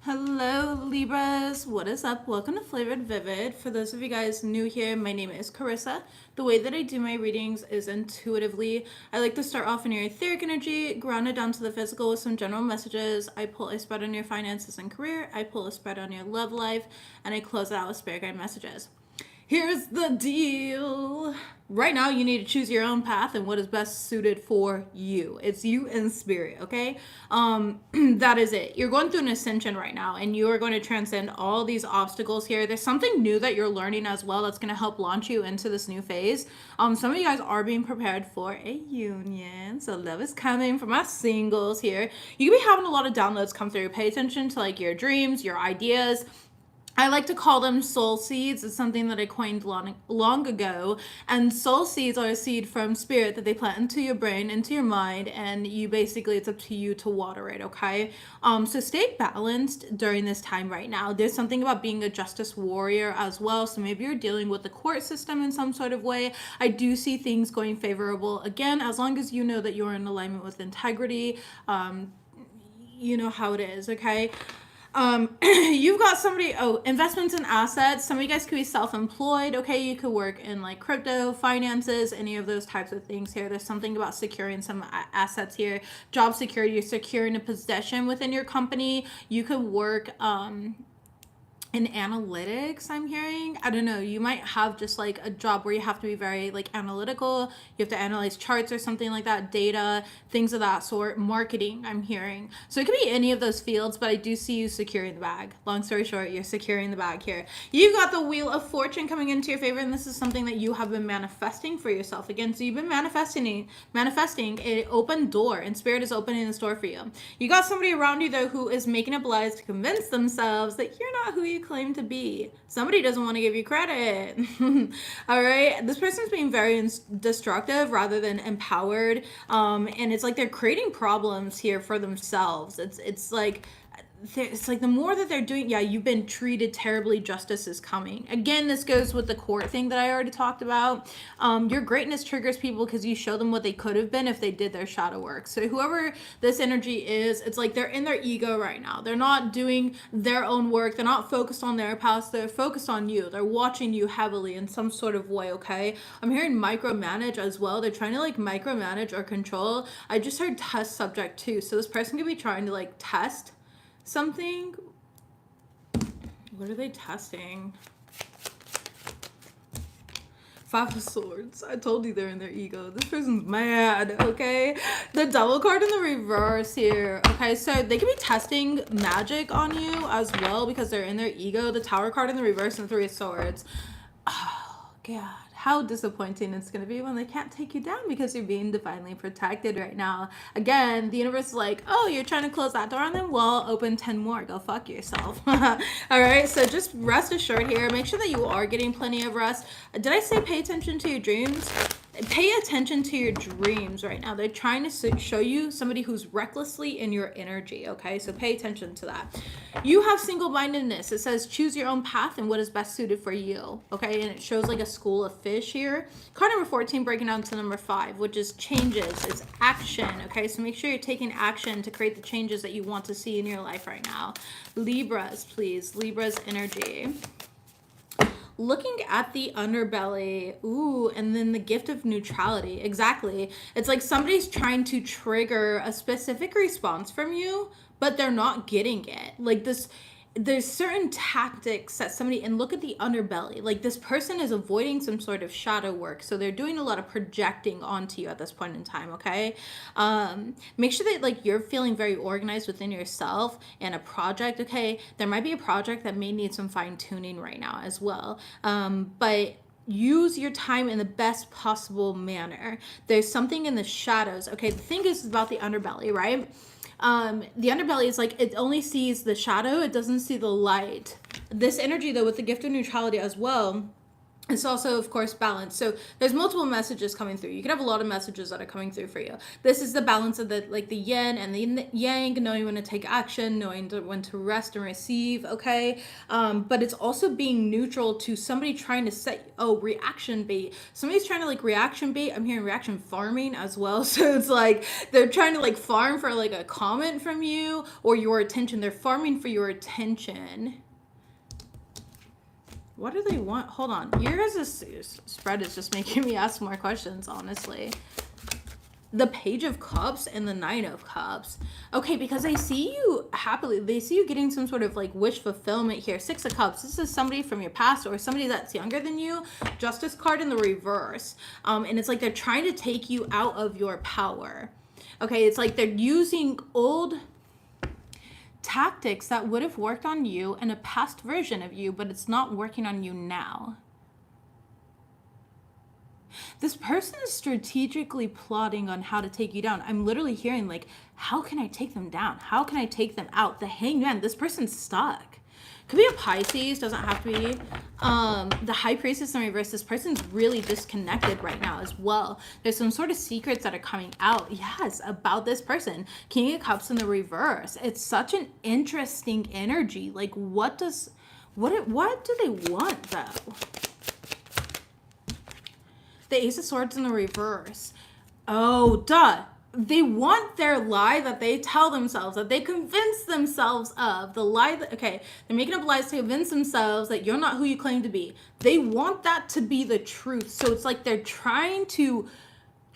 Hello Libras, what is up? Welcome to Flavored Vivid. For those of you guys new here, my name is Carissa. The way that I do my readings is intuitively. I like to start off in your etheric energy, ground it down to the physical with some general messages. I pull a spread on your finances and career, I pull a spread on your love life, and I close it out with spirit guide messages. Here's the deal. Right now, you need to choose your own path and what is best suited for you. It's you and spirit, okay? That is it. You're going through an ascension right now, and you are going to transcend all these obstacles here. There's something new that you're learning as well that's going to help launch you into this new phase. Some of you guys are being prepared for a union, so love is coming for my singles here. You could be having a lot of downloads come through. Pay attention to like your dreams, your ideas. I like to call them soul seeds. It's something that I coined long ago. And soul seeds are a seed from spirit that they plant into your brain, into your mind, and you basically, it's up to you to water it, okay? So stay balanced during this time right now. There's something about being a justice warrior as well. So maybe you're dealing with the court system in some sort of way. I do see things going favorable. Again, as long as you know that you're in alignment with integrity, you know how it is, okay? You've got somebody, investments and assets. Some of you guys could be self-employed, okay? You could work in like crypto, finances, any of those types of things here. There's something about securing some assets here. Job security, you're securing a possession within your company. You could work, in analytics, I'm hearing. I don't know, you might have just like a job where you have to be very like analytical. You have to analyze charts or something like that, data, things of that sort. Marketing, I'm hearing. So it could be any of those fields, but I do see you securing the bag. Long story short, you're securing the bag here. You got the Wheel of Fortune coming into your favor, and this is something that you have been manifesting for yourself. Again, so you've been manifesting an open door, and spirit is opening this door for you. You got somebody around you though who is making up lies to convince themselves that you're not who you claim to be. Somebody doesn't want to give you credit. All right, this person's being very destructive rather than empowered, and it's like they're creating problems here for themselves. It's like the more that they're doing, yeah, you've been treated terribly, justice is coming. Again, this goes with the court thing that I already talked about. Your greatness triggers people because you show them what they could have been if they did their shadow work. So whoever this energy is, it's like they're in their ego right now. They're not doing their own work. They're not focused on their past. They're focused on you. They're watching you heavily in some sort of way, okay? I'm hearing micromanage as well. They're trying to like micromanage or control. I just heard test subject too. So this person could be trying to like test something. What are they testing? Five of Swords. I told you they're in their ego. This person's mad, okay? The Devil card in the reverse here. Okay, so they could be testing magic on you as well because they're in their ego. The Tower card in the reverse and Three of Swords. Oh, God. How disappointing it's going to be when they can't take you down because you're being divinely protected right now. Again, the universe is like, oh, you're trying to close that door on them? Well, open 10 more. Go fuck yourself. All right, so just rest assured here. Make sure that you are getting plenty of rest. Did I say pay attention to your dreams? Pay attention to your dreams right now. They're trying to show you somebody who's recklessly in your energy, okay? So pay attention to that. You have single-mindedness. It says choose your own path and what is best suited for you, okay? And it shows like a school of fish here. Card number 14 breaking down to number 5, which is changes. It's action, okay? So make sure you're taking action to create the changes that you want to see in your life right now. Libras, please. Libras energy. Looking at the underbelly, ooh, and then the gift of neutrality. Exactly. It's like somebody's trying to trigger a specific response from you, but they're not getting it. Like this, there's certain tactics that somebody, and look at the underbelly. Like this person is avoiding some sort of shadow work. So they're doing a lot of projecting onto you at this point in time, okay? Make sure that like you're feeling very organized within yourself and a project, okay? There might be a project that may need some fine tuning right now as well. But use your time in the best possible manner. There's something in the shadows, okay? The thing is about the underbelly, right? The underbelly is like it only sees the shadow, it doesn't see the light. This energy though with the gift of neutrality as well, It's also, of course, balance. So there's multiple messages coming through. You could have a lot of messages that are coming through for you. This is the balance of the like the yin and the yang, knowing when to take action, knowing when to rest and receive. Okay, but it's also being neutral to somebody trying to set reaction bait. Somebody's trying to like reaction bait. I'm hearing reaction farming as well. So it's like they're trying to like farm for like a comment from you or your attention. They're farming for your attention. What do they want? Hold on. Your guys' spread is just making me ask more questions, honestly. The Page of Cups and the Nine of Cups. Okay, because they see you happily. They see you getting some sort of like wish fulfillment here. Six of Cups. This is somebody from your past or somebody that's younger than you. Justice card in the reverse. And it's like they're trying to take you out of your power. Okay, it's like they're using old tactics that would have worked on you in a past version of you, but it's not working on you now. This person is strategically plotting on how to take you down. I'm literally hearing like, how can I take them down? How can I take them out? The Hangman, this person's stuck. Could be a Pisces, doesn't have to be. The High Priestess in reverse, this person's really disconnected right now as well. There's some sort of secrets that are coming out, yes, about this person. King of Cups in the reverse. It's such an interesting energy. Like, what do they want, though? The Ace of Swords in the reverse. Oh, duh. They want their lie that they tell themselves, that they convince themselves of. The lie that, okay, they're making up lies to convince themselves that you're not who you claim to be. They want that to be the truth. So it's like they're trying to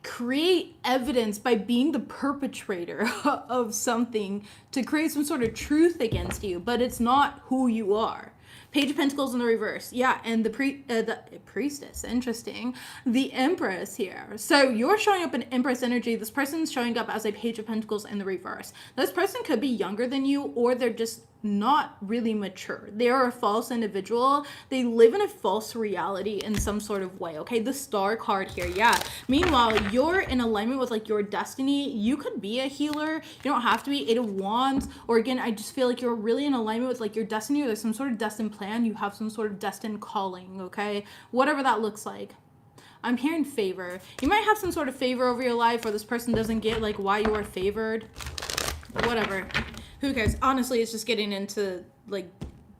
create evidence by being the perpetrator of something to create some sort of truth against you, but it's not who you are. Page of Pentacles in the reverse. Yeah, and the Priestess. Interesting. The Empress here. So you're showing up in Empress energy. This person's showing up as a Page of Pentacles in the reverse. This person could be younger than you, or they're just not really mature. They are a false individual. They live in a false reality in some sort of way. Okay, the Star card here. Yeah. Meanwhile, you're in alignment with like your destiny. You could be a healer. You don't have to be. Eight of Wands. Or again, I just feel like you're really in alignment with like your destiny, or there's some sort of destined plan. You have some sort of destined calling. Okay, whatever that looks like. I'm hearing favor. You might have some sort of favor over your life, or this person doesn't get like why you are favored. Whatever. Who cares? Honestly, it's just getting into like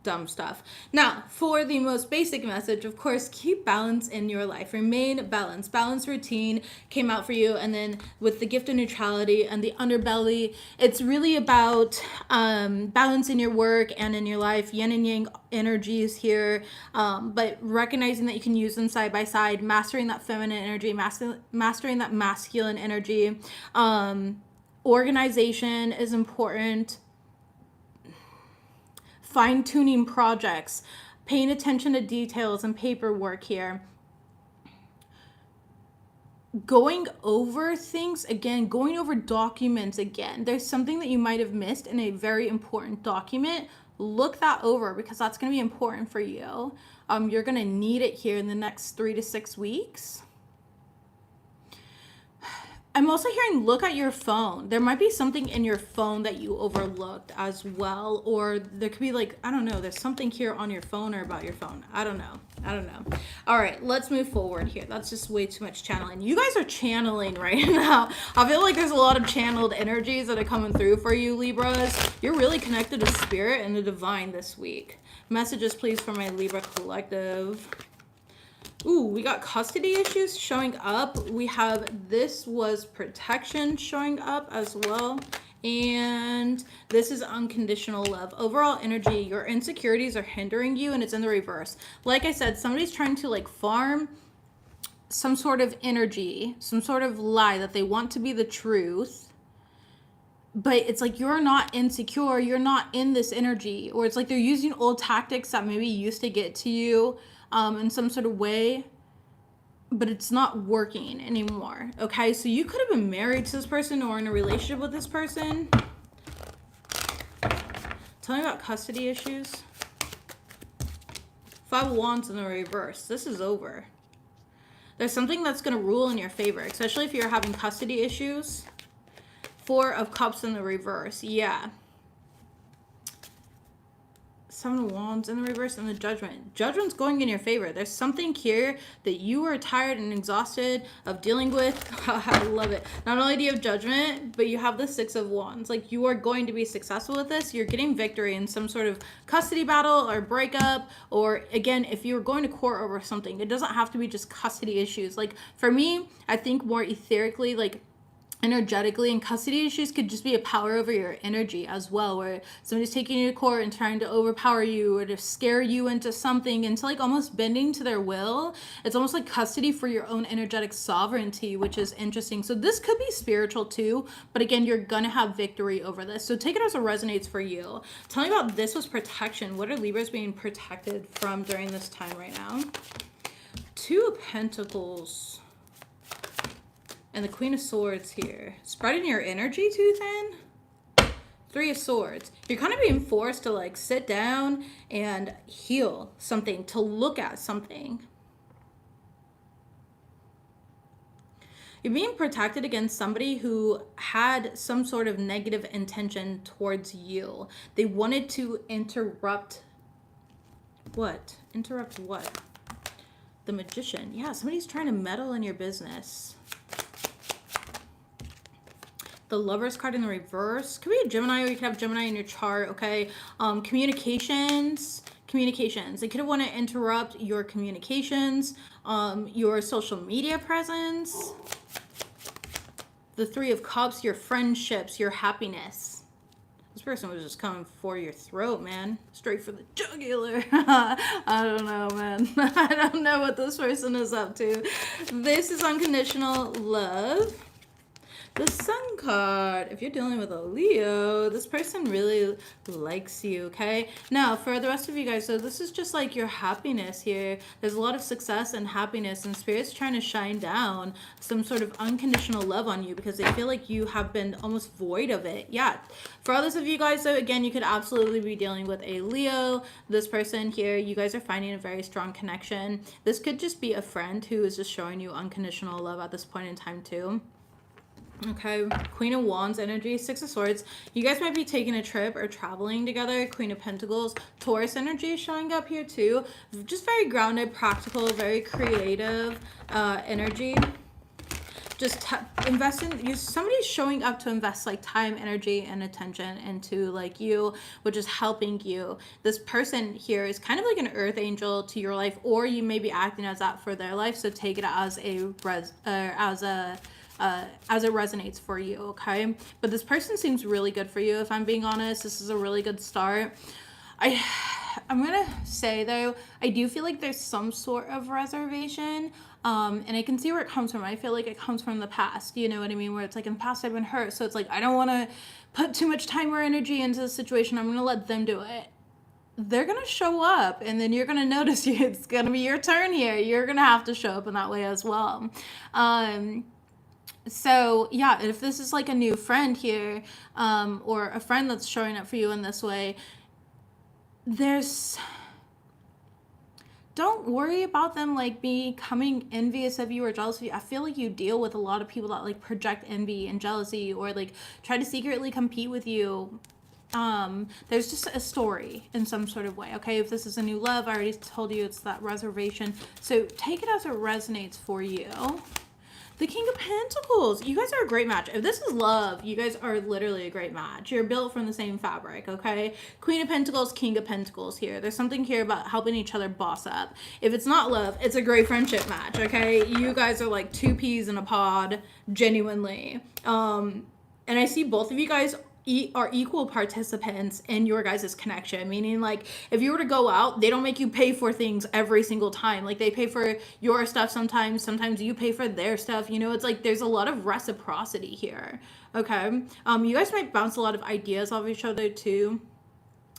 dumb stuff. Now, for the most basic message, of course, keep balance in your life. Remain balanced. Balance routine came out for you. And then with the gift of neutrality and the underbelly, it's really about balance in your work and in your life. Yin and yang energies here. But recognizing that you can use them side by side, mastering that feminine energy, mastering that masculine energy. Organization is important. Fine-tuning projects, paying attention to details and paperwork here. Going over things again, going over documents again. There's something that you might have missed in a very important document. Look that over because that's going to be important for you. You're going to need it here in the next 3 to 6 weeks. I'm also hearing look at your phone. There might be something in your phone that you overlooked as well. Or there could be like, I don't know, there's something here on your phone or about your phone. I don't know. All right, let's move forward here. That's just way too much channeling. You guys are channeling right now. I feel like there's a lot of channeled energies that are coming through for you, Libras. You're really connected to spirit and the divine this week. Messages, please, for my Libra collective. Ooh, we got custody issues showing up. We have this was protection showing up as well. And this is unconditional love. Overall energy, your insecurities are hindering you and it's in the reverse. Like I said, somebody's trying to like farm some sort of energy, some sort of lie that they want to be the truth. But it's like you're not insecure, you're not in this energy. Or it's like they're using old tactics that maybe used to get to you in some sort of way, but it's not working anymore. Okay, so you could have been married to this person or in a relationship with this person. Tell me about custody issues. 5 of Wands in the reverse. This is over. There's something that's going to rule in your favor, especially if you're having custody issues. 4 of Cups in the reverse. Yeah. Seven of Wands in the reverse and the Judgment. Judgment's going in your favor. There's something here that you are tired and exhausted of dealing with. I love it. Not only do you have Judgment, but you have the Six of Wands. Like, you are going to be successful with this. You're getting victory in some sort of custody battle or breakup. Or, again, if you're going to court over something, it doesn't have to be just custody issues. Like, for me, I think more etherically, like, energetically, and custody issues could just be a power over your energy as well, where somebody's taking you to court and trying to overpower you or to scare you into something, into like almost bending to their will. It's almost like custody for your own energetic sovereignty, which is interesting. So this could be spiritual too, but again, you're gonna have victory over this. So take it as it resonates for you. Tell me about this was protection. What are Libras being protected from during this time right now? Two of Pentacles. And the Queen of Swords here. Spreading your energy too thin? Three of Swords. You're kind of being forced to like sit down and heal something, to look at something. You're being protected against somebody who had some sort of negative intention towards you. They wanted to interrupt what? Interrupt what? The Magician. Yeah, somebody's trying to meddle in your business. The Lover's card in the reverse. Could be a Gemini, or you could have Gemini in your chart, okay? Communications. They could want to interrupt your communications, your social media presence. The Three of Cups, your friendships, your happiness. This person was just coming for your throat, man. Straight for the jugular. I don't know, man. I don't know what this person is up to. This is unconditional love. The Sun card, if you're dealing with a Leo, this person really likes you, okay? Now, for the rest of you guys, so this is just like your happiness here. There's a lot of success and happiness, and Spirit's trying to shine down some sort of unconditional love on you because they feel like you have been almost void of it. Yeah. For others of you guys, though, again, you could absolutely be dealing with a Leo. This person here, you guys are finding a very strong connection. This could just be a friend who is just showing you unconditional love at this point in time, too. Okay, Queen of Wands energy, Six of Swords. You guys might be taking a trip or traveling together. Queen of Pentacles, Taurus energy is showing up here too. Just very grounded, practical, very creative energy. Just invest in you. Somebody's showing up to invest like time, energy, and attention into like you, which is helping you. This person here is kind of like an earth angel to your life, or you may be acting as that for their life. So take it as as it resonates for you, okay? But this person seems really good for you, if I'm being honest. This is a really good start. I'm gonna say though, I do feel like there's some sort of reservation, and I can see where it comes from. I feel like it comes from the past, you know what I mean? Where it's like in the past I've been hurt, so it's like I don't want to put too much time or energy into the situation. I'm gonna let them do it. They're gonna show up, and then you're gonna notice it's gonna be your turn here. You're gonna have to show up in that way as well. So yeah, if this is like a new friend here, or a friend that's showing up for you in this way, don't worry about them like becoming envious of you or jealous of you. I feel like you deal with a lot of people that like project envy and jealousy, or like try to secretly compete with you. There's just a story in some sort of way, okay? If this is a new love, I already told you it's that reservation. So take it as it resonates for you. The King of Pentacles. You guys are a great match. If this is love, you guys are literally a great match. You're built from the same fabric, okay? Queen of Pentacles, King of Pentacles here. There's something here about helping each other boss up. If it's not love, it's a great friendship match, okay? You guys are like two peas in a pod, genuinely. And I see both of you guys are equal participants in your guys' connection, meaning like if you were to go out, they don't make you pay for things every single time. Like they pay for your stuff sometimes you pay for their stuff, you know. It's like there's a lot of reciprocity here, okay? You guys might bounce a lot of ideas off each other too.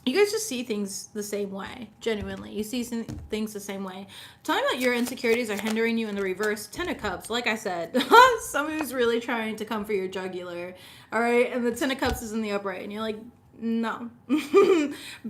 You guys just see things the same way, genuinely. You see things the same way. Tell me about your insecurities are hindering you in the reverse. Ten of Cups, like I said, somebody who's really trying to come for your jugular, all right? And the Ten of Cups is in the upright, and you're like, No.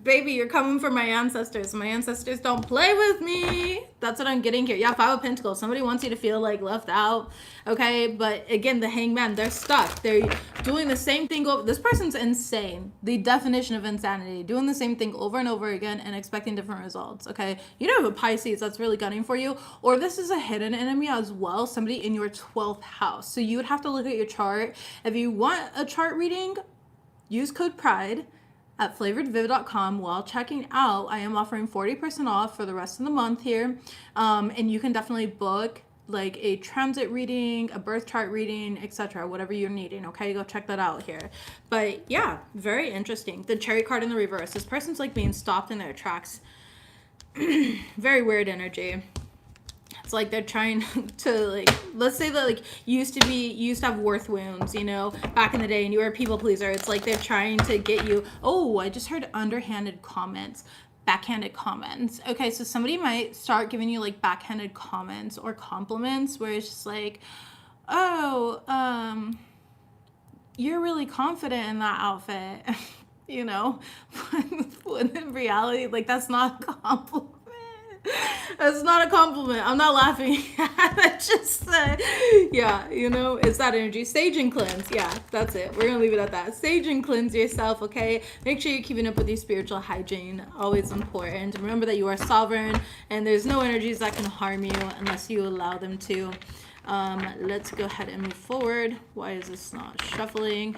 Baby, you're coming for my ancestors. My ancestors don't play with me. That's what I'm getting here. Yeah, Five of Pentacles. Somebody wants you to feel like left out. Okay, but again, the Hangman, they're stuck. They're doing the same thing over. This person's insane. The definition of insanity. Doing the same thing over and over again and expecting different results. Okay, you don't have a Pisces that's really gunning for you, or this is a hidden enemy as well. Somebody in your 12th house. So you would have to look at your chart. If you want a chart reading, use code PRIDE at FlavoredVivid.com. While checking out, I am offering 40% off for the rest of the month here. And you can definitely book like a transit reading, a birth chart reading, etc., whatever you're needing. Okay, go check that out here. But yeah, very interesting. The Chariot card in the reverse. This person's like being stopped in their tracks. Very weird energy. It's like they're trying to, like, let's say that like you used to have worth wounds, you know, back in the day, and you were a people pleaser. It's like they're trying to get you. Oh, I just heard underhanded comments, backhanded comments. Okay, so somebody might start giving you like backhanded comments or compliments where it's just like, oh, you're really confident in that outfit, you know, when in reality, like, that's not a compliment. That's not a compliment. I'm not laughing. That's just yeah, you know, it's that energy. Sage and cleanse. Yeah, that's it. We're gonna leave it at that. Sage and cleanse yourself, okay? Make sure you're keeping up with your spiritual hygiene. Always important. Remember that you are sovereign and there's no energies that can harm you unless you allow them to. Let's go ahead and move forward. Why is this not shuffling?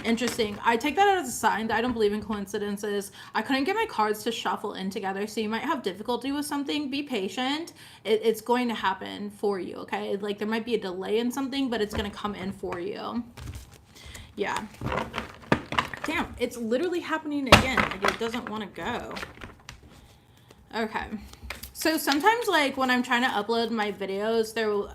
Interesting. I take that as a sign that I don't believe in coincidences. I couldn't get my cards to shuffle in together, so you might have difficulty with something. Be patient. It's going to happen for you, okay? Like, there might be a delay in something, but it's going to come in for you. Yeah. Damn, it's literally happening again. Like, it doesn't want to go. Okay. So sometimes, like, when I'm trying to upload my videos, do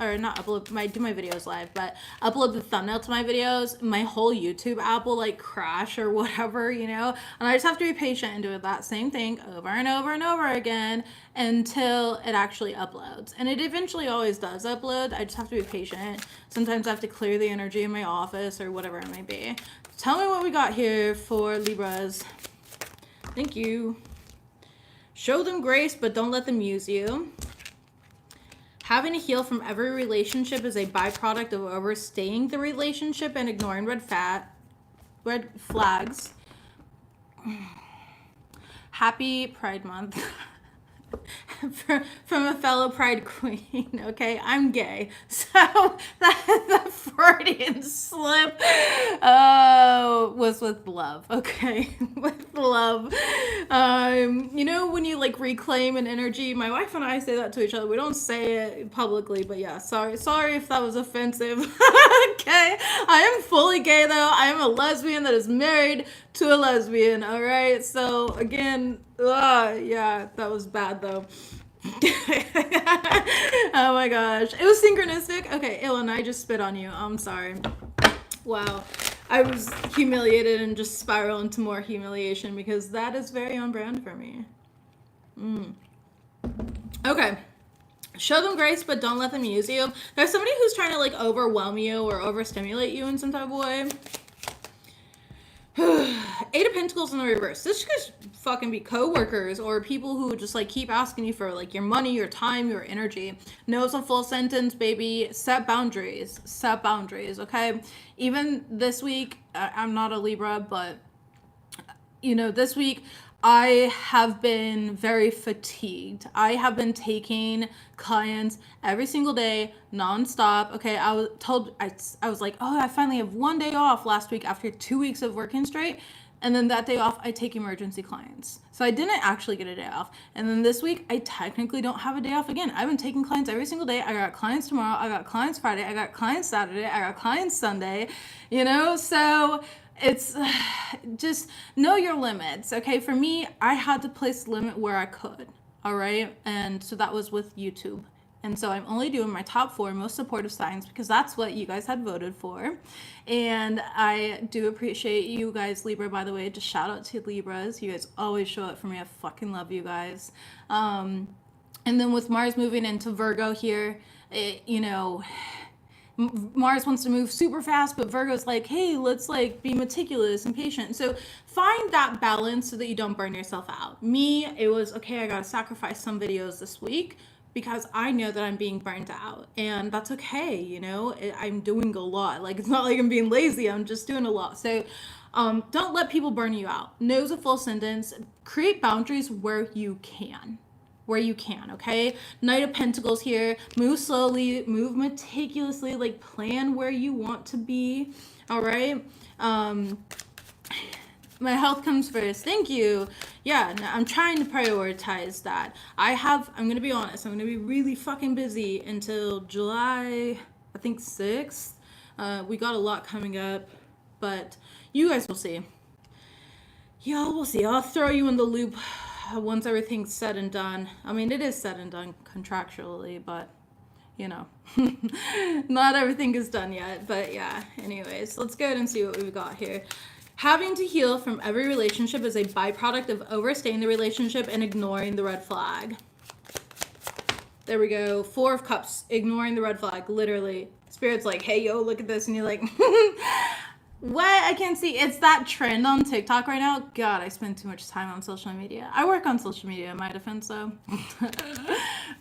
my videos live, but upload the thumbnail to my videos, my whole YouTube app will like crash or whatever, you know, and I just have to be patient and do that same thing over and over and over again until it actually uploads. And it eventually always does upload. I just have to be patient. Sometimes I have to clear the energy in my office or whatever it may be. Tell me what we got here for Libras. Thank you. Show them grace, but don't let them use you. Having to heal from every relationship is a byproduct of overstaying the relationship and ignoring red flags. Happy Pride Month. From a fellow Pride queen, okay? I'm gay. So the Freudian slip was with love, okay? With love. You know, when you like reclaim an energy, my wife and I say that to each other. We don't say it publicly, but yeah, sorry if that was offensive. Okay? I am fully gay though. I am a lesbian that is married to a lesbian, all right? So again, yeah, that was bad though. Oh my gosh. It was synchronistic. Okay, Ilan, I just spit on you. I'm sorry. Wow. I was humiliated and just spiral into more humiliation because that is very on brand for me. Okay. Show them grace, but don't let them use you. There's somebody who's trying to like overwhelm you or overstimulate you in some type of way. Eight of Pentacles in the reverse. This could fucking be coworkers or people who just like keep asking you for like your money, your time, your energy. No, it's a full sentence, baby. Set boundaries. Set boundaries, okay? Even this week, I'm not a Libra, but you know, this week I have been very fatigued. I have been taking clients every single day, nonstop. Okay, I was like, oh, I finally have one day off last week after 2 weeks of working straight. And then that day off, I take emergency clients. So I didn't actually get a day off. And then this week, I technically don't have a day off again. I've been taking clients every single day. I got clients tomorrow. I got clients Friday. I got clients Saturday. I got clients Sunday. You know, so it's just know your limits. Okay, for me, I had to place a limit where I could. All right, and so that was with YouTube. And so I'm only doing my top 4 most supportive signs because that's what you guys had voted for. And I do appreciate you guys, Libra, by the way. Just shout out to Libras. You guys always show up for me. I fucking love you guys. And then with Mars moving into Virgo here, you know, Mars wants to move super fast, but Virgo's like, hey, let's like be meticulous and patient. So find that balance so that you don't burn yourself out. Me, it was, okay, I gotta sacrifice some videos this week because I know that I'm being burnt out, and that's okay. You know, I'm doing a lot. Like, it's not like I'm being lazy. I'm just doing a lot. So don't let people burn you out. No's a full sentence. Create boundaries where you can. Where you can, okay? Knight of Pentacles here. Move slowly, move meticulously, like plan where you want to be, all right? My health comes first. Thank you. Yeah, I'm trying to prioritize that. I'm gonna be honest, I'm gonna be really fucking busy until July, I think 6th. We got a lot coming up, but you guys will see. Y'all will see. I'll throw you in the loop once everything's said and done. I mean, it is said and done contractually, but you know, not everything is done yet. But yeah, anyways, let's go ahead and see what we've got here. Having to heal from every relationship is a byproduct of overstaying the relationship and ignoring the red flag. There we go. 4 of Cups, ignoring the red flag, literally. Spirit's like, hey, yo, look at this. And you're like, what? I can't see. It's that trend on TikTok right now. God, I spend too much time on social media. I work on social media in my defense, though.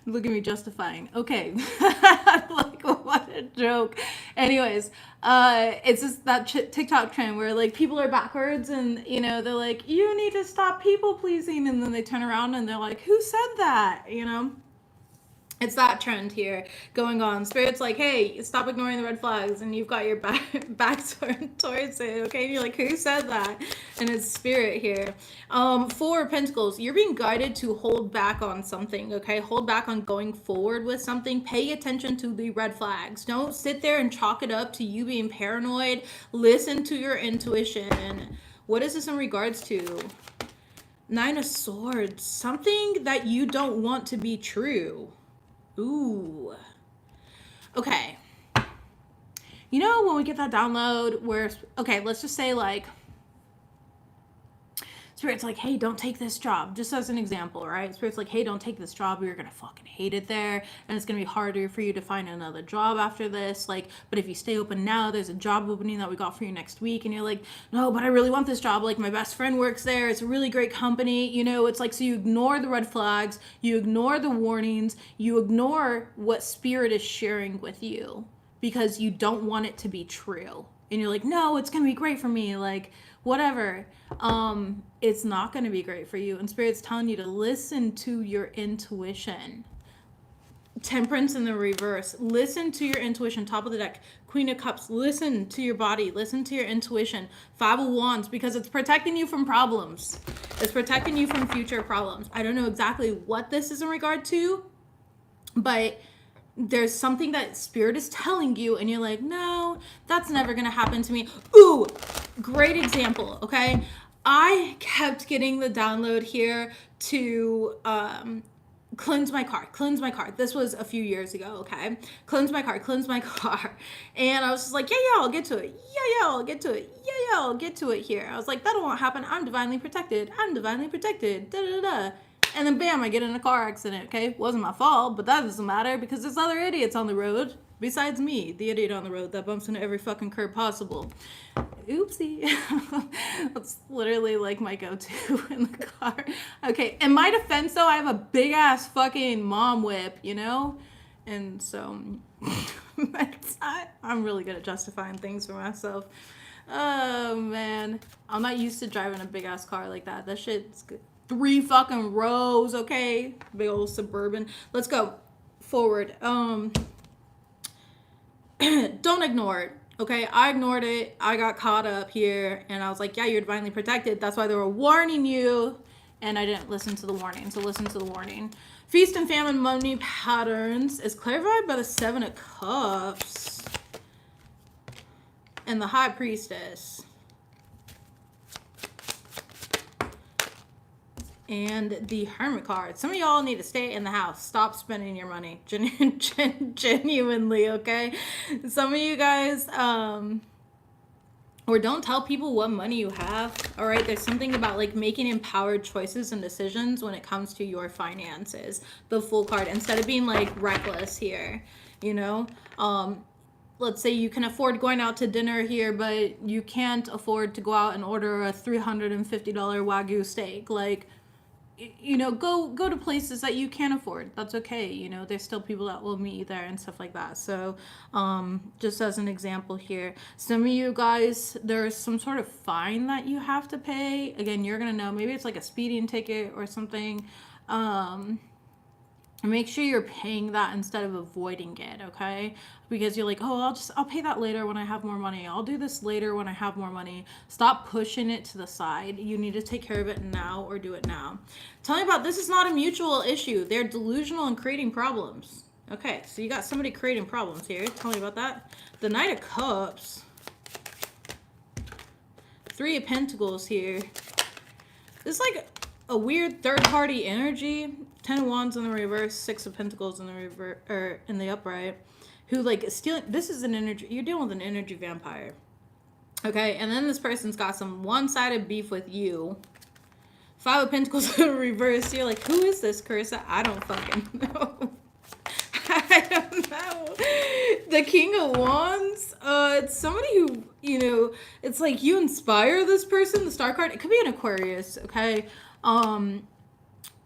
Look at me justifying. Okay. Like, what a joke. Anyways, it's just that TikTok trend where, like, people are backwards and, you know, they're like, you need to stop people pleasing. And then they turn around and they're like, who said that? You know? It's that trend here going on. Spirit's like, hey, stop ignoring the red flags, and you've got your back towards it, okay? And you're like, who said that? And it's Spirit here. 4 of Pentacles, you're being guided to hold back on something, okay? Hold back on going forward with something. Pay attention to the red flags. Don't sit there and chalk it up to you being paranoid. Listen to your intuition. What is this in regards to? 9 of Swords, something that you don't want to be true. Ooh. Okay. You know when we get that download where, okay, let's just say like, Spirit's like, hey, don't take this job. Just as an example, right? Spirit's like, hey, don't take this job. You're going to fucking hate it there. And it's going to be harder for you to find another job after this. Like, but if you stay open now, there's a job opening that we got for you next week. And you're like, no, but I really want this job. Like, my best friend works there. It's a really great company. You know, it's like, so you ignore the red flags. You ignore the warnings. You ignore what Spirit is sharing with you because you don't want it to be true. And you're like, no, it's going to be great for me. Like, whatever. It's not going to be great for you. And Spirit's telling you to listen to your intuition. Temperance in the reverse. Listen to your intuition. Top of the deck. Queen of Cups. Listen to your body. Listen to your intuition. 5 of Wands, because it's protecting you from problems. It's protecting you from future problems. I don't know exactly what this is in regard to, but there's something that Spirit is telling you and you're like, no, that's never gonna happen to me. Ooh, great example, okay? I kept getting the download here to cleanse my car. This was a few years ago, okay? Cleanse my car. And I was just like, yeah, I'll get to it. Yeah, I'll get to it. Yeah, I'll get to it here. I was like, that won't happen. I'm divinely protected. Da-da-da. And then bam, I get in a car accident, okay? Wasn't my fault, but that doesn't matter because there's other idiots on the road besides me, the idiot on the road that bumps into every fucking curb possible. Oopsie. That's literally like my go-to in the car. Okay, in my defense though, I have a big ass fucking mom whip, you know? And so, I'm really good at justifying things for myself. Oh man, I'm not used to driving a big ass car like that. That shit's good. 3 fucking rows, okay? Big old Suburban. Let's go forward. Don't ignore it, okay? I ignored it. I got caught up here, and I was like, yeah, you're divinely protected. That's why they were warning you, and I didn't listen to the warning, so listen to the warning. Feast and famine money patterns is clarified by the 7 of Cups and the High Priestess. And the Hermit card. Some of y'all need to stay in the house. Stop spending your money. Genuinely, okay? Some of you guys, or don't tell people what money you have, all right? There's something about like making empowered choices and decisions when it comes to your finances. The Fool card, instead of being like reckless here, you know? let's say you can afford going out to dinner here, but you can't afford to go out and order a $350 Wagyu steak. Like, you know, go to places that you can afford. That's okay. You know, there's still people that will meet you there and stuff like that. So, just as an example here, some of you guys, there's some sort of fine that you have to pay. Again, you're going to know, maybe it's like a speeding ticket or something. Make sure you're paying that instead of avoiding it, okay? Because you're like, oh, I'll pay that later when I have more money. I'll do this later when I have more money. Stop pushing it to the side. You need to take care of it now or do it now. Tell me about, this is not a mutual issue. They're delusional and creating problems. Okay, so you got somebody creating problems here. Tell me about that. The Knight of Cups. Three of Pentacles here. It's like a weird third-party energy. 10 of Wands in the reverse, 6 of Pentacles in the reverse, or in the upright, who like is stealing. This is an energy, you're dealing with an energy vampire. Okay, and then this person's got some one-sided beef with you. 5 of Pentacles in the reverse. You're like, who is this, Carissa? I don't fucking know. I don't know. The King of Wands, it's somebody who, you know, it's like you inspire this person, the Star card. It could be an Aquarius, okay?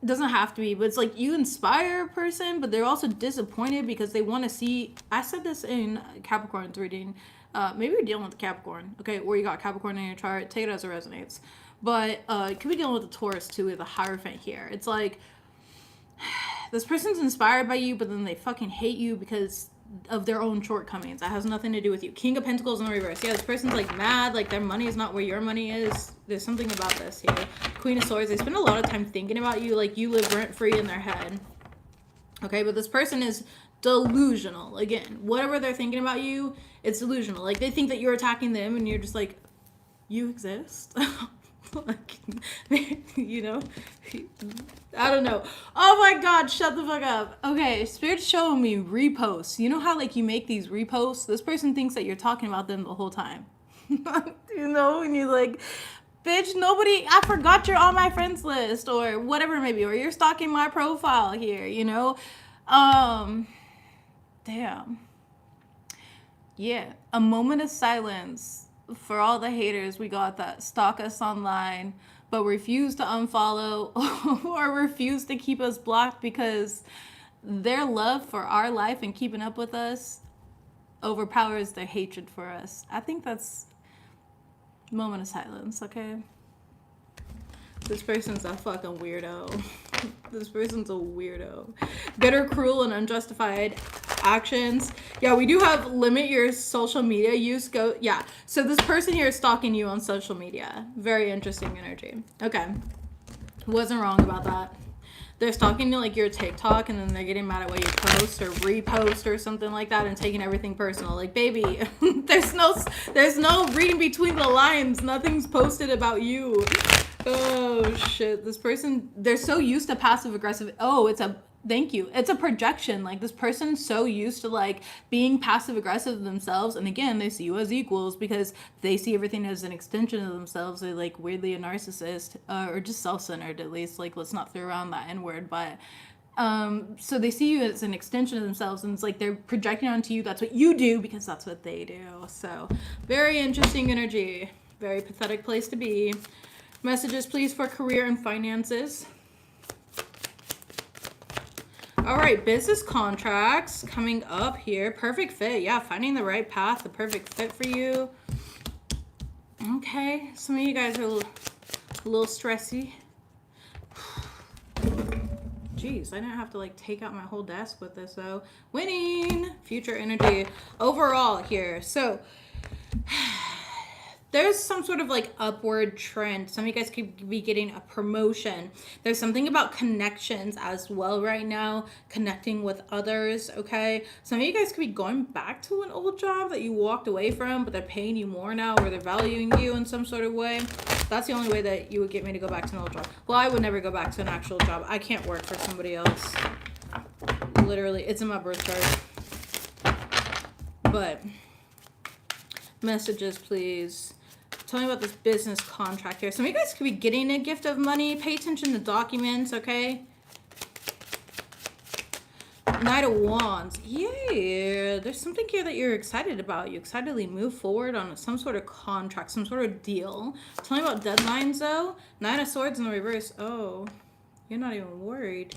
Doesn't have to be, but it's like you inspire a person, but they're also disappointed because they want to see. I said this in Capricorn's reading. Maybe you're dealing with the Capricorn, okay, or you got Capricorn in your chart. Take it as it resonates. But it could be dealing with the Taurus too, with the Hierophant here. It's like this person's inspired by you, but then they fucking hate you because of their own shortcomings. That has nothing to do with you. King of Pentacles in the reverse. Yeah, this person's like mad, like their money is not where your money is. There's something about this here. Queen of Swords. They spend a lot of time thinking about you, like you live rent-free in their head. Okay, but this person is delusional. Again, whatever they're thinking about you, it's delusional. Like they think that you're attacking them and you're just like, you exist? Like, you know, I don't know. Oh my God, shut the fuck up. Okay, Spirit's showing me reposts. You know how like you make these reposts? This person thinks that you're talking about them the whole time. You know, and you're like, bitch, I forgot you're on my friends list or whatever it may be, or you're stalking my profile here, you know? Damn. Yeah, a moment of silence for all the haters we got that stalk us online but refuse to unfollow or refuse to keep us blocked because their love for our life and keeping up with us overpowers their hatred for us. I think that's moment of silence, okay? This person's a fucking weirdo. This person's a weirdo. Bitter, cruel, and unjustified actions. Yeah, we do have limit your social media use. Yeah, so this person here is stalking you on social media. Very interesting energy. Okay, wasn't wrong about that. They're stalking you like your TikTok, and then they're getting mad at what you post or repost or something like that, and taking everything personal. Like, baby, there's no reading between the lines. Nothing's posted about you. Oh shit, this person, they're so used to passive aggressive. Oh, thank you. It's a projection. Like this person's so used to like being passive aggressive themselves. And again, they see you as equals because they see everything as an extension of themselves. They're like weirdly a narcissist, or just self-centered at least. Like, let's not throw around that N word, but so they see you as an extension of themselves, and it's like they're projecting onto you. That's what you do because that's what they do. So very interesting energy. Very pathetic place to be. Messages, please, for career and finances. All right, business contracts coming up here. Perfect fit. Yeah, finding the right path, the perfect fit for you. Okay, some of you guys are a little stressy. Jeez, I didn't have to like take out my whole desk with this though. Winning. Future energy overall here. So there's some sort of like upward trend. Some of you guys could be getting a promotion. There's something about connections as well right now, connecting with others, okay? Some of you guys could be going back to an old job that you walked away from, but they're paying you more now, or they're valuing you in some sort of way. That's the only way that you would get me to go back to an old job. Well, I would never go back to an actual job. I can't work for somebody else. Literally, it's in my birth chart. But messages, please. Tell me about this business contract here. Some of you guys could be getting a gift of money. Pay attention to documents, okay? Knight of Wands. Yeah, there's something here that you're excited about. You excitedly move forward on some sort of contract, some sort of deal. Tell me about deadlines, though. Nine of Swords in the reverse. Oh, you're not even worried.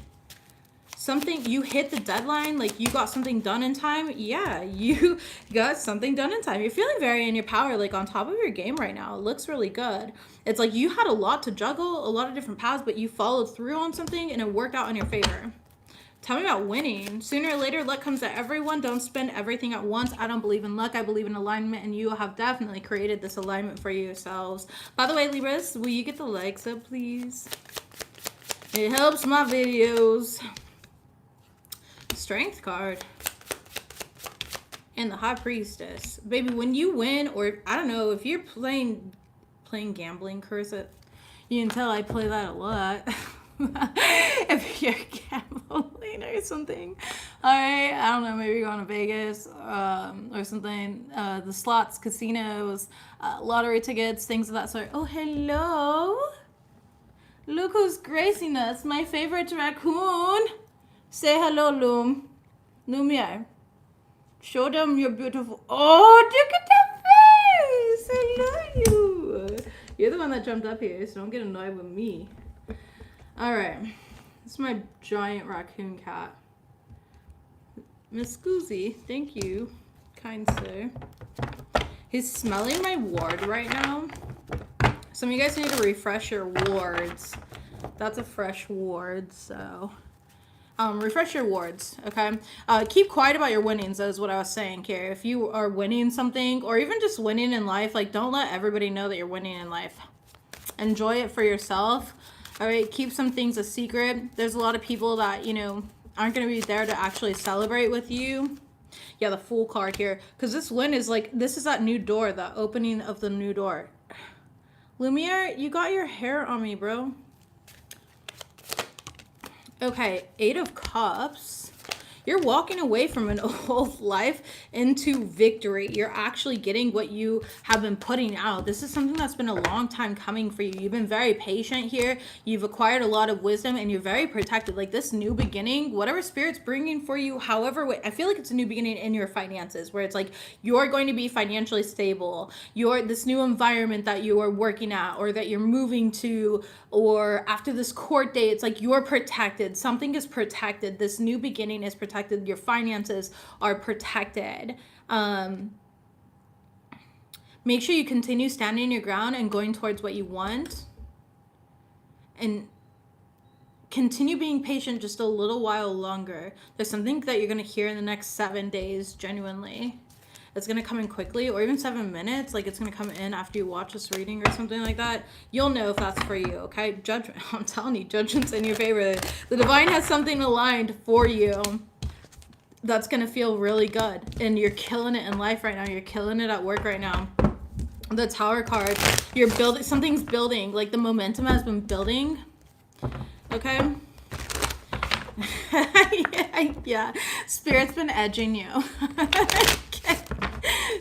Something, you hit the deadline, like you got something done in time. Yeah, you got something done in time. You're feeling very in your power, like on top of your game right now. It looks really good. It's like you had a lot to juggle, a lot of different paths, but you followed through on something and it worked out in your favor. Tell me about winning. Sooner or later, luck comes to everyone. Don't spend everything at once. I don't believe in luck. I believe in alignment, and you have definitely created this alignment for yourselves. By the way, Libras, will you get the likes up, please? It helps my videos. Strength card. And the High Priestess. Baby, when you win, or I don't know, if you're playing gambling, Carissa, you can tell I play that a lot. If you're gambling or something, all right, I don't know, maybe you're going to Vegas or something, the slots, casinos, lottery tickets, things of that sort. Oh, hello, look who's gracing us, my favorite raccoon. Say hello, Loom. Lumiere, show them your beautiful. Oh, look at that face. I love you. You're the one that jumped up here, so don't get annoyed with me. All right, this is my giant raccoon cat. Miss Scoozy, thank you, kind sir. He's smelling my ward right now. Some of you guys need to refresh your wards. That's a fresh ward, so refresh your wards, okay? Keep quiet about your winnings, that is what I was saying here. If you are winning something, or even just winning in life, like don't let everybody know that you're winning in life. Enjoy it for yourself. All right, keep some things a secret. There's a lot of people that, you know, aren't going to be there to actually celebrate with you. Yeah, the Fool card here. Because this win is like, this is that new door, the opening of the new door. Lumiere, you got your hair on me, bro. Okay, 8 of Cups. You're walking away from an old life into victory. You're actually getting what you have been putting out. This is something that's been a long time coming for you. You've been very patient here. You've acquired a lot of wisdom and you're very protected. Like this new beginning, whatever Spirit's bringing for you, however way, I feel like it's a new beginning in your finances where it's like you're going to be financially stable. This new environment that you are working at or that you're moving to, or after this court date, it's like you're protected. Something is protected. This new beginning is protected. Your finances are protected. Make sure you continue standing your ground and going towards what you want. And continue being patient just a little while longer. There's something that you're going to hear in the next 7 days, genuinely. It's going to come in quickly, or even 7 minutes. Like it's going to come in after you watch this reading or something like that. You'll know if that's for you, okay? Judgment. I'm telling you, judgment's in your favor. The divine has something aligned for you that's going to feel really good. And you're killing it in life right now. You're killing it at work right now. The Tower card. You're building, something's building. Like the momentum has been building. Okay? Yeah. Spirit's been edging you. Okay.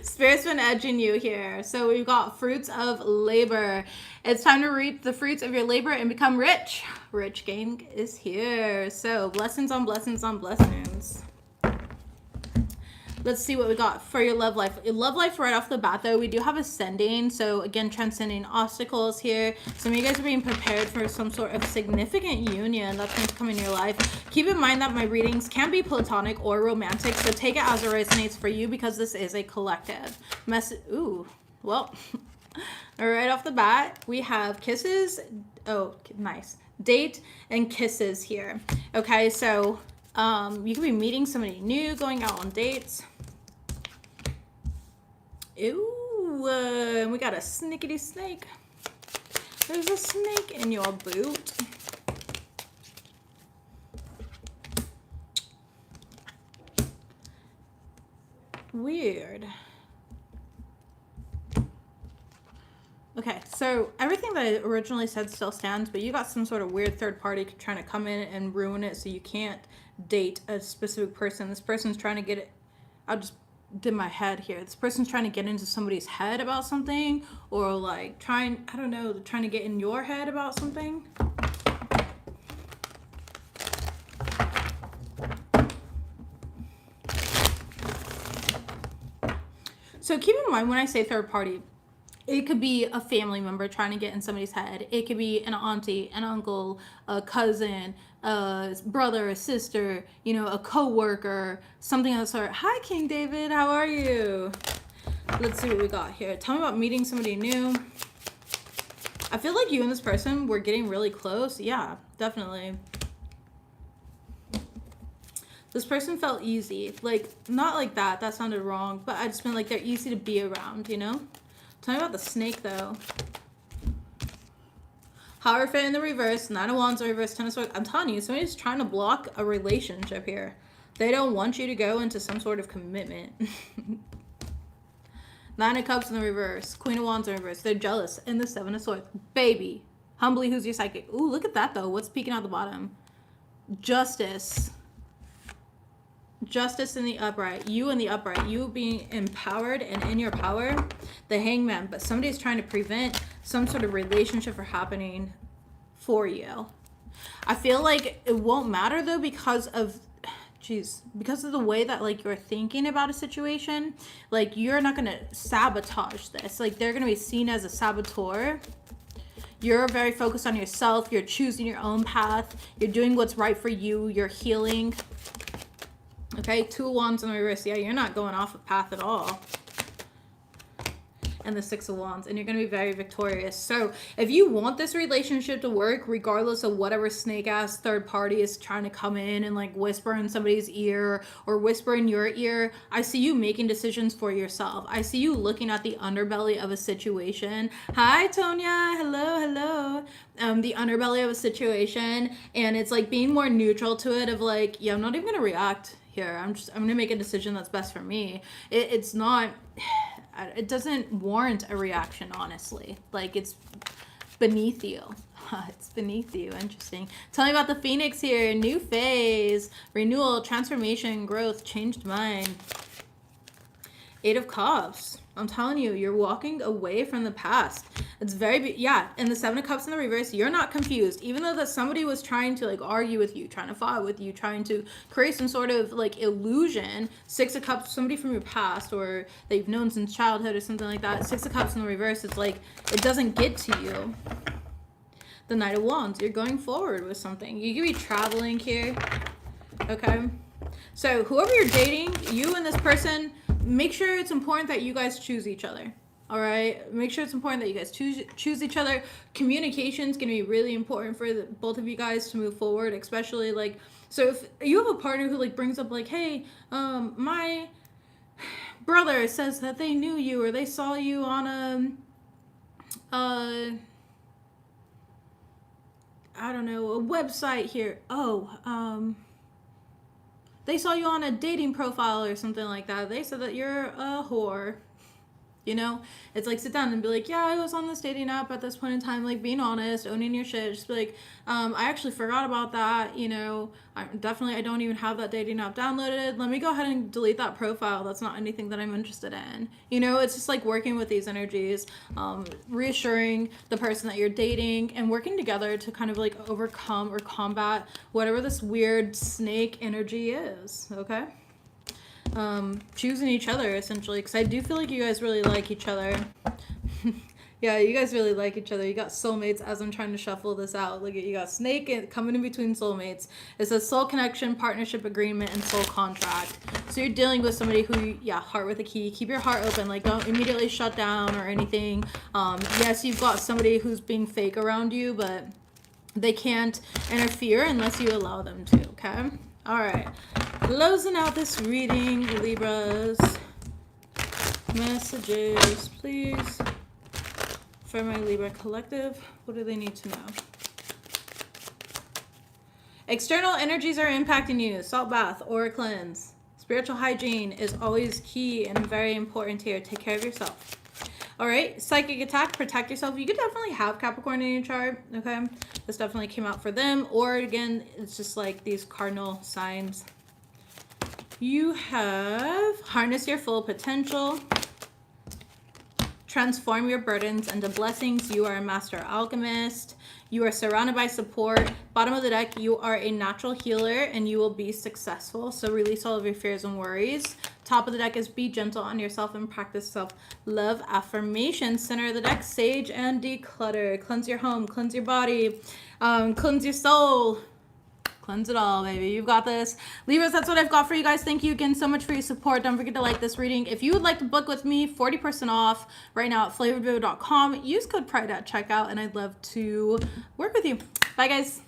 Spirit's been edging you here. So we've got fruits of labor. It's time to reap the fruits of your labor and become rich. Rich gang is here. So blessings on blessings on blessings. Let's see what we got for your love life. Your love life right off the bat, though, we do have ascending. So, again, transcending obstacles here. Some of you guys are being prepared for some sort of significant union that's going to come in your life. Keep in mind that my readings can be platonic or romantic. So, take it as it resonates for you because this is a collective message. Ooh, well, right off the bat, we have kisses. Oh, nice. Date and kisses here. Okay, so you could be meeting somebody new, going out on dates. Ooh, we got a snickety snake. There's a snake in your boot. Weird. Okay, so everything that I originally said still stands, but you got some sort of weird third party trying to come in and ruin it so you can't date a specific person. This person's trying to get it. I'll just did my head here. This person's trying to get into somebody's head about something, or like I don't know, trying to get in your head about something. So keep in mind when I say third party, it could be a family member trying to get in somebody's head. It could be an auntie, an uncle, a cousin, a brother, a sister, you know, a coworker, something of the sort. Hi, King David. How are you? Let's see what we got here. Tell me about meeting somebody new. I feel like you and this person were getting really close. Yeah, definitely. This person felt easy. Like, not like that. That sounded wrong. But I just meant like they're easy to be around, you know? Tell me about the snake, though. Hierophant in the reverse, Nine of Wands in the reverse, Ten of Swords. I'm telling you, somebody's trying to block a relationship here. They don't want you to go into some sort of commitment. Nine of Cups in the reverse, Queen of Wands in the reverse. They're jealous. And the Seven of Swords. Baby. Humbly, who's your psychic? Ooh, look at that, though. What's peeking out the bottom? Justice. Justice in the upright. You in the upright. You being empowered and in your power. The Hangman. But somebody's trying to prevent some sort of relationship from happening for you. I feel like it won't matter, though, because of the way that, like, you're thinking about a situation. Like, you're not going to sabotage this. Like, they're going to be seen as a saboteur. You're very focused on yourself. You're choosing your own path. You're doing what's right for you. You're healing. Okay, Two of Wands in the reverse. Yeah, you're not going off a path at all. And the Six of Wands. And you're going to be very victorious. So, if you want this relationship to work, regardless of whatever snake-ass third party is trying to come in and, like, whisper in somebody's ear or whisper in your ear, I see you making decisions for yourself. I see you looking at the underbelly of a situation. Hi, Tonya. Hello, hello. The underbelly of a situation. And it's, like, being more neutral to it of, like, yeah, I'm not even going to react here. I'm going to make a decision that's best for me. It's not... It doesn't warrant a reaction, honestly. Like, it's beneath you. It's beneath you. Interesting. Tell me about the Phoenix here. New phase. Renewal, transformation, growth, changed mind. Eight of Cups. I'm telling you, you're walking away from the past. It's very, yeah. And the Seven of Cups in the reverse, you're not confused. Even though that somebody was trying to, like, argue with you, trying to fight with you, trying to create some sort of, like, illusion. Six of Cups, somebody from your past or that you've known since childhood or something like that. Six of Cups in the reverse, it's like, it doesn't get to you. The Knight of Wands, you're going forward with something. You could be traveling here. Okay. So whoever you're dating, you and this person, make sure it's important that you guys choose each other. All right. Make sure it's important that you guys choose each other. Communication is going to be really important for both of you guys to move forward, especially, like, so if you have a partner who, like, brings up, like, hey, my brother says that they knew you or they saw you on I don't know, a website here. Oh, they saw you on a dating profile or something like that. They said that you're a whore. You know, it's like, sit down and be like, yeah, I was on this dating app at this point in time, like, being honest, owning your shit. Just be like, I actually forgot about that. You know, I don't even have that dating app downloaded. Let me go ahead and delete that profile. That's not anything that I'm interested in. You know, it's just like working with these energies, reassuring the person that you're dating and working together to kind of, like, overcome or combat whatever this weird snake energy is. Okay. Choosing each other, essentially, because I do feel like you guys really like each other. Yeah, you guys really like each other. You got soulmates as I'm trying to shuffle this out. Look at, you got snake coming in between soulmates. It says soul connection, partnership agreement, and soul contract. So you're dealing with somebody who, yeah, heart with a key. Keep your heart open. Like, don't immediately shut down or anything. Yes, you've got somebody who's being fake around you, but they can't interfere unless you allow them to, okay? All right, closing out this reading, Libras. Messages, please, for my Libra collective. What do they need to know? External energies are impacting you. Salt bath or cleanse. Spiritual hygiene is always key and very important here. Take care of yourself. All right, psychic attack, protect yourself. You could definitely have Capricorn in your chart, okay? This definitely came out for them. Or again, it's just like these cardinal signs. You have harness your full potential. Transform your burdens into blessings. You are a master alchemist. You are surrounded by support. Bottom of the deck, you are a natural healer and you will be successful. So release all of your fears and worries. Top of the deck is be gentle on yourself and practice self-love affirmation. Center of the deck, sage and declutter. Cleanse your home, cleanse your body, cleanse your soul. Cleanse it all, baby. You've got this. Libras, that's what I've got for you guys. Thank you again so much for your support. Don't forget to like this reading. If you would like to book with me, 40% off right now at FlavoredVivid.com. Use code PRIDE at checkout, and I'd love to work with you. Bye, guys.